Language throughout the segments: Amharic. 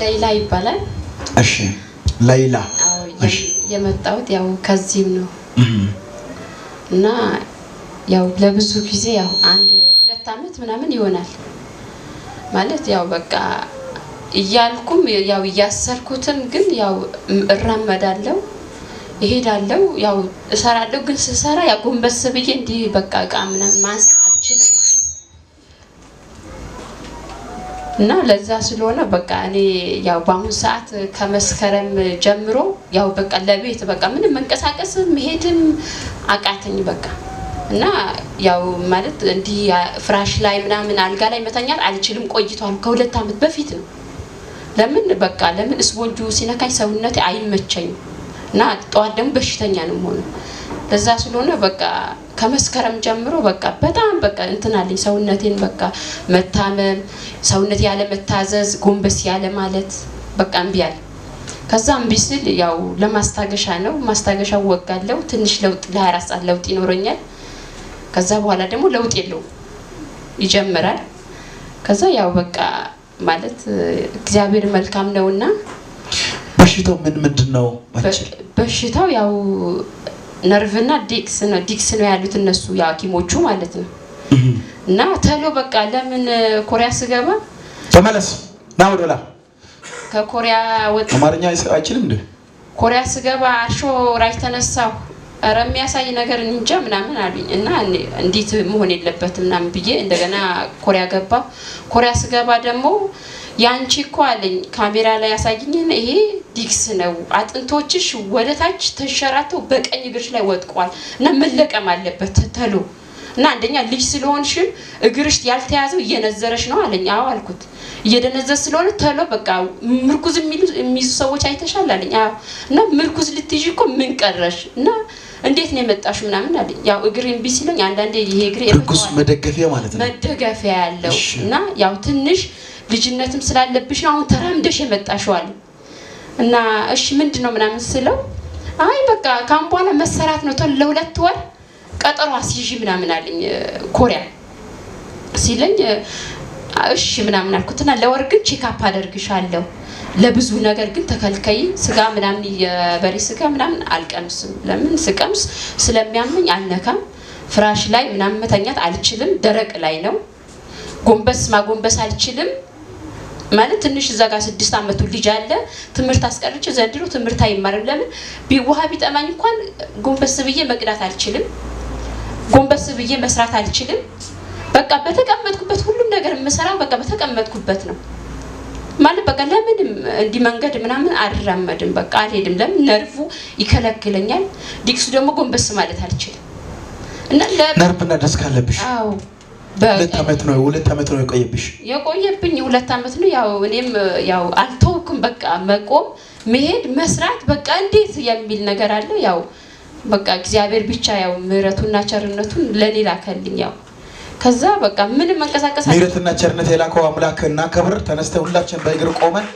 ሌላ ይባላል እሺ ሌላ እሺ የመጣሁት ያው ከዚህም ነው እና ያው ለብዙ ጊዜ ያው 1-2 አመት ምናምን ይሆናል ማለት ያው በቃ እያልኩም ያው ያሰርኩትን ግን ያው እራመዳለሁ እሄዳለሁ ያው እሰራለሁ ግን ስሰራ ያው ጎንበስ ብዬ እንዲ በቃ ቃ ምናምን ማንሳት አልችልም እና ለዛ ስለሆነ በቃ እኔ ያው በአሁን ሰዓት ከመስከረም ጀምሮ ያው በቃ ለቤት በቃ ምንም መንቀሳቀስ መሄድም አቃተኝ በቃ እና ያው ማለት እንዲ ፍራሽ ላይ ምናምን አልጋ ላይ መተኛት አልችልም ቆይቷል ከ2 አመት በፊት ነው ለምን ስፖንጁ ሲነካኝ ሰውነቴ አይመቸኝም እና ጧት ደግሞ በሽተኛ ነው ሆነ ለዛ ስለሆነ በቃ ከመስከረም ጀምሮ በቃ በጣም በቃ እንትናለኝ ሰውነቴን በቃ መታመም ሰውነቴ ያለ መታዘዝ ጎንበስ ያለ ማለት በቃ እንቢያል ከዛም ቢስል ያው ለማስታገሻ ነው ማስታገሻው ወጋለው ትንሽ ለውጥ ለ24 ሰዓት ለውጥ ይኖረኛል ከዛ በኋላ ደግሞ ለውጥ የለው ይጀምራል ከዛ ያው በቃ ማለት እግዚአብሔር መልካም ነውና በሽታው ምንድነው በሽታው ያው ነርቭና ዲክስ ነው ያሉት እነሱ ያኪሞቹ ማለት ነው እና ተሎ በቃ ለምን ኮሪያ ስገባ ተመለስ ነው ወደላ ከኮሪያ ወጥ አማርኛ አይችልም እንዴ ኮሪያ ስገባ አርሾ ራይ ተነሳው አረሚያሳይ ነገር እንጃ ምናምን አሉኝ እና እንዴት መሆን የለበትም ምናምን ብዬ እንደገና ኮሪያ ገባ ኮሪያ ስገባ ደግሞ ያንቺ እኮ አለኝ ካሜራ ላይ ያሳየኝና ይሄ ዲክስ ነው አጥንቶችሽ ወደታች ተሸራተው በቀኝ እግርሽ ላይ ወጥቋል እና መለቀም አለበት ተሎ እና አንደኛ ልጅ ስለሆንሽ እግርሽ ያልተያዘው እየነዘረሽ ነው አለኝ አዎ አልኩት እየደነዘዝ ስለሆነ ተሎ በቃ ምርኩዝ የሚይዙ ሰዎች አይተሻል አለኝ አዎ እና ምርኩዝ ልትይጂ እኮ ምን ቀረሽ እና እንዴት ነው የመጣሽ ምናምን አለኝ ያው እግሬን ቢሲለኝ አንዳንዴ ይሄ እግሬ ምርኩዝ መደገፊያ ማለት ነው መደገፊያ ያለው እና ያው ትንሽ ልጅነትም ስላለብሽ አሁን ተራምደሽ የመጣሽዋል እና እሺ ምንድነው ምናምን ስለው አይ በቃ ካም በኋላ መሰራት ነው ለ2 ወር ቀጠሮ አስይጂ ምናምን አለኝ ኮሪያ ሲለኝ እሺ ምናምን አልኩትና ለወር ግን ቼክአፕ አደርግሻለሁ ለብዙ ነገር ግን ተከልከይ ስጋ ምናምን የበሬ ስጋ ምናምን አልቀምስም ለምን ስቀምስ ስለሚያመኝ አልነካም ፍራሽ ላይ ምናምን መተኛት አልችልም ደረቅ ላይ ነው ጎንበስ አልችልም ማለት ትንሽ እዛ ጋር 6 አመቱ ልጅ አለ ትምርት አስቀርጭ ዘንድሮ ትምርት አይማርም ለምን ቢውሃ ቢጠማኝ እንኳን ጎንበስ ብዬ መቅዳት አልችልም ጎንበስ ብዬ መስራት አልችልም በቃ በተቀመጥኩበት ሁሉም ነገር መስራው በቃ በተቀመጥኩበት ነው ማለት በቃ ለምን እንዲ መንገድ ምናምን አልራመድም በቃ አልሄድም ለምን ነርፉ ይከለክለኛል ዲክሱ ደግሞ ጎንበስ ማለት አልችልም እና ነርቭና ደስካ አለብሽ አዎ 2 አመት ነው የቆየብኝ 2 አመት ነው ያው እኔም ያው አልተውኩም በቃ መቆም መሄድ መስራት በቃ እንዴት የሚል ነገር አለ ያው በቃ እግዚአብሔር ብቻ ያው ምህረቱና ቸርነቱን ለኔ ላከልኝ ያው ከዛ በቃ ምንም መንቀሳቀስ ምህረትና ቸርነት የላከው አምላክና ክብር ተነስተው ሁላችን በእግር ቆመን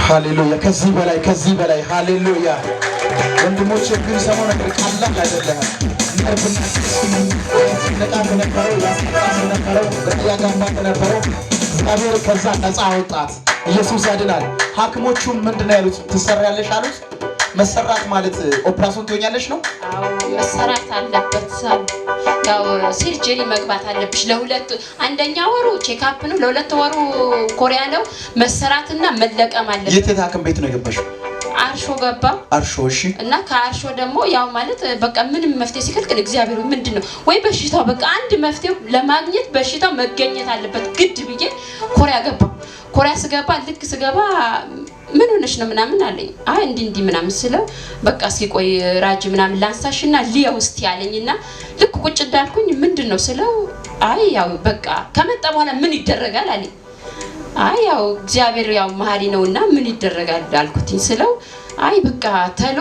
ሃሌሉያ ከዚህ በላይ ሃሌሉያ ወንድሞች ግን ሰሞን ነገር ካላህ አይደለም ነርቭና ነቃት ነበረው ያስቃስ ነበረው በያጋማ ነበረው እግዚአብሔር ከዛ ነፃ አወጣት ኢየሱስ ያድናል ሐኪሞቹም ምንድነው ያሉት ትሰራያለሽ አሉት መሰራት ማለት ኦፕራሲዮን ትሆኛለሽ ነው አዎ መሰራት አለበት ያው ሰርጀሪ መግባት አለብሽ ለሁለት አንደኛ ወሩ ቼክአፕ ነው ለሁለት ወሩ ኮሪያ ነው መሰራትና መለቀም አለበት የት ሐኪም ቤት ነው የገባሽው አርሾ ገባ አርሾ እሺ እና ከአርሾ ደግሞ ያው ማለት በቃ ምንም መፍትሄ ሲከልክል እግዚአብሔር ምንድነው ወይ በሽታው በቃ አንድ መፍትሄው ለማግኘት በሽታው መገኘት አለበት ግድ ብዬ ኮሪያ ገባ ኮሪያ ስገባ ልክ ስገባ ምን ሆነሽ ነው ምናምን አለኝ አይ እንዲ ምናምን ስለው በቃ ሲቆይ ራጅ ምናምን ላንሳሽና ሊያው እስቲ ያለኝና ልክ ቁጭ እንዳልኩኝ ምንድነው ስለው አይ ያው በቃ ከመጣ በኋላ ምን ይደረጋል አለኝ አይ ያው እግዚአብሔር ያው መሐሪ ነውና ምን ይደረጋል አልኩትኝ ስለው አይ በቃ ተሎ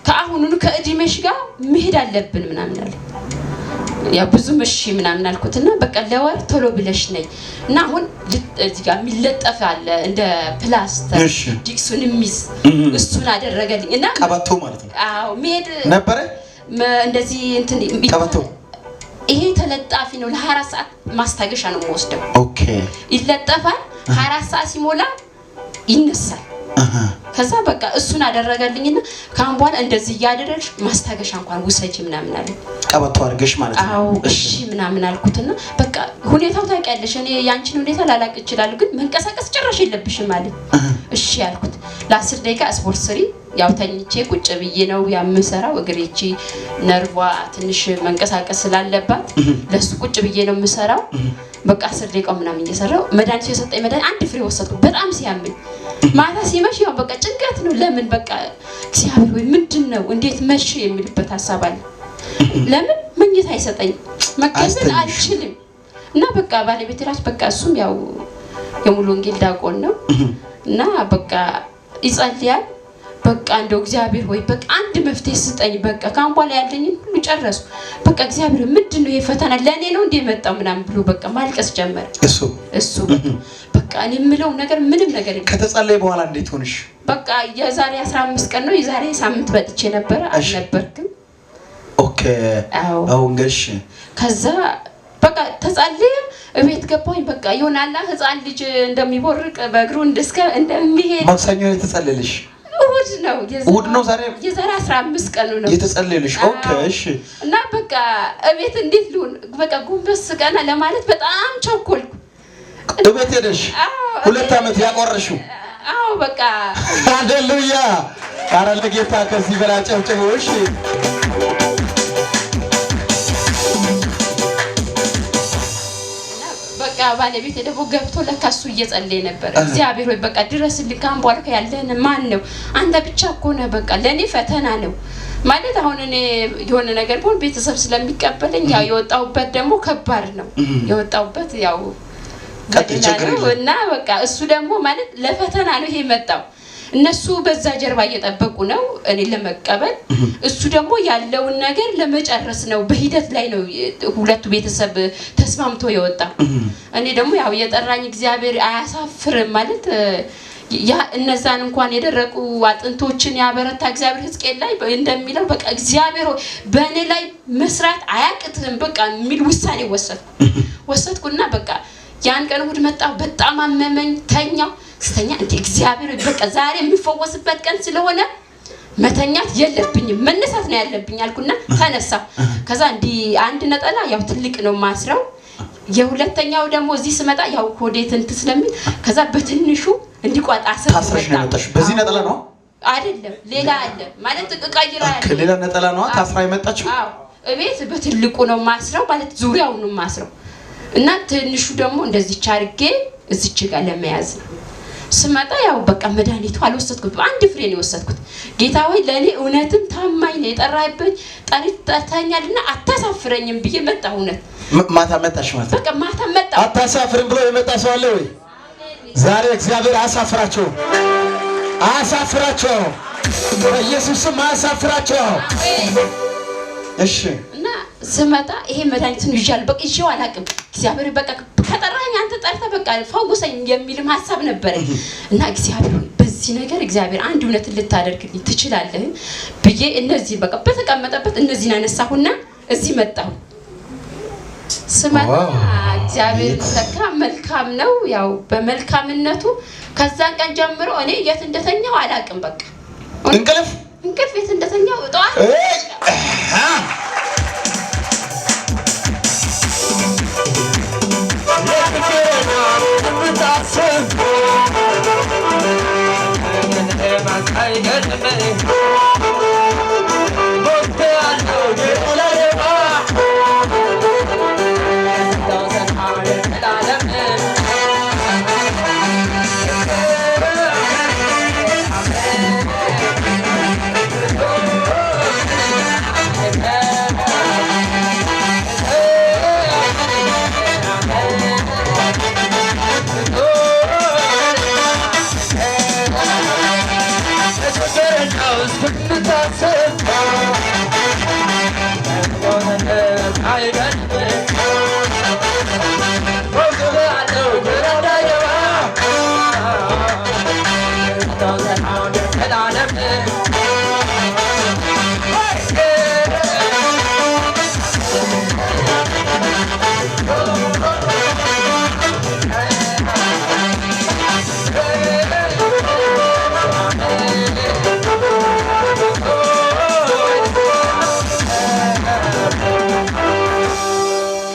ከአሁኑኑ ከእድሜሽ ጋር መሄድ አለብን ምናምን አለ ያ ብዙ መሽ ምናምን አልኩትና በቃ ለወር ቶሎ ብለሽ ነይ እና አሁን እዚህ ጋር የሚለጠፍ አለ እንደ ፕላስተር ዲክሱን ሚስ እሱን አደረገልኝ እና ቀበቶ ማለት ነው አዎ መሄድ ነበር እንደዚህ እንትን ቀበቶ ይሄ ተለጣፊ ነው ለ24 ሰዓት ማስታገሻ ነው የምወስደው ኦኬ ይለጠፋል 24 ሰዓት ሲሞላ ይነሳል ከዛ በቃ እሱን አደረገልኝና ካሁን በኋላ እንደዚህ ያደረግሽ ማስታገሻ እንኳን ውሰጂ ምናምን አለ ቀበቶ አድርገሽ ማለት ነው አው እሺ ምናምን አልኩትና በቃ ሁኔታው ታውቂያለሽ እኔ ያንቺን ሁኔታ ላላቅ ይችላል ግን መንቀሳቀስ ጭራሽ የለብሽም ማለት እሺ ያልኩት ለ10 ደቂቃ ስፖርት ስሪ ያው ተኝቼ ቁጭ ብዬ ነው ያምሰራው እግሬቺ ነርቫ ትንሽ መንቀሳቀስ ስላለባት ለሱ ቁጭ ብዬ ነው የምሰራው በቃ 10 ደቂቃ ምናምን እየሰራው መድኃኒት የሰጠኝ መድኃኒት አንድ ፍሬ ወሰድኩ በጣም ሲያመኝ ማታ ሲመሽ ያው በቃ ጭንቀት ነው ለምን በቃ እግዚአብሔር ወይ ምንድነው እንዴት መሽ የሚልበት ሐሳብ አለ ለምን መኝታ አይሰጠኝ መከሰል አልችልም እና በቃ ባለቤቴ ራስ በቃ እሱም ያው የሙሉ ወንጌል ዲያቆን ነው እና በቃ ይጸልያል በቃ እንደው እግዚአብሔር ወይ በቃ አንድ መፍትሄ ስጠኝ በቃ ካሁን በኋላ ያለኝ ሁሉ ጨረሱ በቃ እግዚአብሔር ምንድነው ይሄ ፈተና ለኔ ነው እንዴ መጣው ምናምን ብሎ በቃ ማልቀስ ጀመረ እሱ በቃ እኔ የምለው ነገር ምንም ነገር ከተጸለየ በኋላ እንዴት ሆነሽ በቃ የዛሬ 15 ቀን ነው የዛሬ ሳምንት በጥቼ ነበር አልነበርኩም ኦኬ አው እንግዲህ ከዛ በቃ ተጸልየ እቤት ገባኝ በቃ ይሆናል ህፃን ልጅ እንደሚቦርቅ በእግሩ እንደሚሄድ ማክሰኞ የተጸለየልሽ እሁድ ነው ዛሬ የዛሬ 15 ቀን ነው የተጸለየልሽ ኦኬ እሺ እና በቃ እቤት እንዴት ልሁን በቃ ጉንበስ ቀና ለማለት በጣም ቸኮልኩ እቤት ሄደሽ 2 አመት ያቆረሽው አዎ በቃ ሃሌሉያ ኧረ ለጌታ ከዚህ በላይ ጨብጭቡ እሺ በቃ ባለቤቴ ደግሞ ገብቶ ለካሱ እየጸለየ ነበር እግዚአብሔር ወይ በቃ ድረስልኝ ካሁን በኋላ ያለነ ማን ነው አንተ ብቻ እኮ ነህ በቃ ለኔ ፈተና ነው ማለት አሁን እኔ የሆነ ነገር ቢሆን ቤተሰብ ስለሚቀበለኝ ያው የወጣውበት ደግሞ ከባድ ነው የወጣውበት ያው እና በቃ እሱ ደግሞ ማለት ለፈተና ነው ይሄ መጣው እነሱ በዛ ጀርባ እየጠበቁ ነው እኔ ለመቀበል እሱ ደግሞ ያለውን ነገር ለመጨረስ ነው በሂደት ላይ ነው ሁለቱ ቤተሰብ ተስማምቶ የወጣ እኔ ደግሞ ያው የጠራኝ እግዚአብሔር አያሳፍርም ማለት ያ እነዛን እንኳን የደረቁ አጥንቶችን ያበረታ እግዚአብሔር ሕዝቅኤል ላይ እንደሚለው በቃ እግዚአብሔር በእኔ ላይ መስራት አያቅትም በቃ የሚል ውሳኔ ወሰድኩና በቃ ያን ቀን እሁድ መጣ በጣም አመመኝ ተኛው ስተኛ እንደ እግዚአብሔር በቃ ዛሬ የሚፈወስበት ቀን ስለሆነ መተኛት የለብኝም መነሳት ነው ያለብኝ አልኩና ተነሳ ከዛ እንዲ አንድ ነጠላ ያው ትልቅ ነው ማስረው የሁለተኛው ደግሞ እዚህ ስመጣ ያው ሆዴት እንት ስለሚል ከዛ በትንሹ እንዲቋጣ ታስረሽ ነው የመጣሽ በዚህ ነጠላ ነው አይደለም ሌላ አለ ማለት ቀይራ ያለ ሌላ ነጠላ ነው ታስራ የመጣችው አዎ እቤት በትልቁ ነው ማስረው ማለት ዙሪያው ነው ማስረው እና ትንሹ ደግሞ እንደዚህ ቻርጌ እዚች ጋር ለመያዝ ነው ስመጣ ያው በቃ መድኃኒቱ አልወሰድኩት አንድ ፍሬ ነው የወሰድኩት ጌታ ሆይ ለኔ እውነትም ታማኝ ነው የጠራህብኝ ጠርተኛልና አታሳፍረኝም ብዬ መጣሁ እውነት ማታ መጣሽ ማለት በቃ ማታ መጣሁ አታሳፍርም ብሎ የመጣ ሰው አለ ወይ ዛሬ እግዚአብሔር አሳፍራቸው በኢየሱስም አሳፍራቸው እሺ እና ስመጣ ይሄ መድኃኒቱን ይዣል በቃ ይዤው አላቅም እግዚአብሔር በቃ ከጠራኝ አንተ ጠርተህ በቃ ፈውሰኝ የሚልም ሐሳብ ነበር እና እግዚአብሔር በዚህ ነገር እግዚአብሔር አንድ እውነት ልታደርግልኝ ትችላለህ ብዬ እነዚህ በቃ በተቀመጠበት እነዚህን አነሳሁና እዚህ መጣሁ ስመጣ እግዚአብሔር ተካ መልካም ነው ያው በመልካምነቱ ከዛን ቀን ጀምሮ እኔ የት እንደተኛው አላቅም በቃ እንቅልፍ የት እንደተኛው ጧት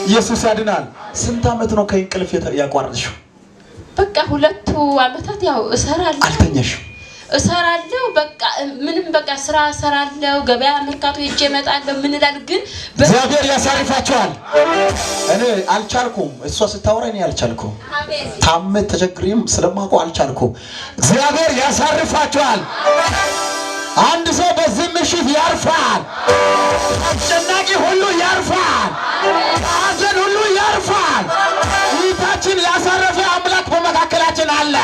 ኢየሱስ ያድናል። ስንት ዓመት ነው ከእንቅልፍ ያቋረጥሽው? በቃ 2 ዓመታት ያው እሰራለሁ። አልተኛሽም? እሰራለሁ በቃ ምንም በቃ ስራ እሰራለሁ። ገበያ መርካቶ ሄጄ እመጣለሁ። ምን እላለሁ ግን እግዚአብሔር ያሳርፋቸዋል። እኔ አልቻልኩም። እሷ ስታወራ እኔ አልቻልኩም። ታመ ተቸግሪም ስለማውቀው አልቻልኩም። እግዚአብሔር ያሳርፋቸዋል። አንድ ሰው በዚህ ምሽት ያርፋል። አስጨናቂ ሁሉ ያርፋል። ሐዘን ሁሉ ያርፋል። ይታችን ያሳረፈ አምላክ በመካከላችን አለ።